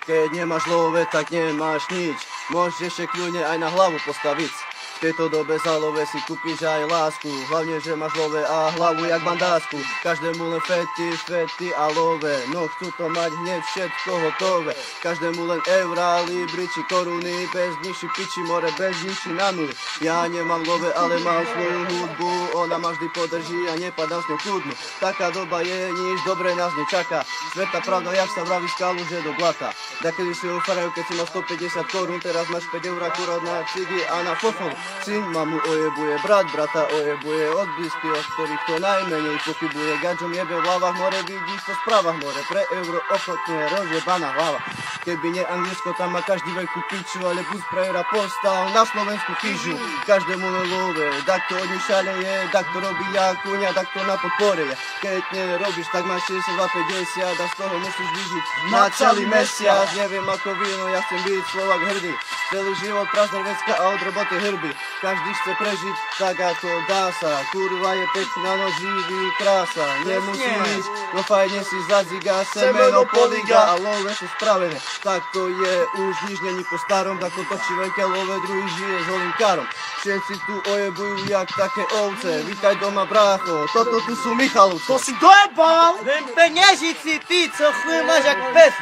Keď nemáš love, tak nemáš nič. Môžeš ešte kľudne aj na hlavu postaviť. V tejto dobe za love si kúpiš aj lásku. Hlavne, že máš love a hlavu jak bandásku. Každému len fety a love. No chcú to mať hneď všetko hotové. Každému len eurá, libry či koruny. Bez nižší piči, more bez nižší na nuly. Ja nemám love, ale mám svoju hudbu. Ona ma vždy podrží a nepadám s ňou kľudnú. Taká doba je, nič dobre nás nečaká. Sveta pravda, jak sa vraví skalu, že do blata. Dakedy si ho farajú, keď si mal 150 korún. Teraz máš 5 eur akurát na cigy a na fofon. Syn mamu ojebuje, brata ojebuje, od blízky, od ktorých to najmenej pochybuje. Gadžom jebe v hlavách, more vidíš to správach, more pre euro ochotne rozjebaná hlava. Keby nie Anglicko, tam má každý veľkú piču, ale bus pre eura postal na Slovensku chyžu. Každému len love, takto od nich šaleje, takto robí ja kuňa, takto na podpore je. Keď nerobíš, tak máš 62,50 a z toho musíš vyžiť na celý mesiac. Neviem ako vy, no ja chcem byť Slovak hrdý. Celý život prázdna vecka a od roboty hrby. Každý chce prežiť tak ako dá sa. Kurva je pekná, no živý krása. Nemusí nič, no fajne si zadziga, semeno poliga a love sú spravené. Tak to je, už nič není po starom, tak to točí veľké love, druhý žije s holým karom. Všetci tu ojebujú jak také ovce. Vítaj doma brácho, toto tu sú Michalovce. To si dojebal! Vem peniežici, ty, co chuj máš jak pes!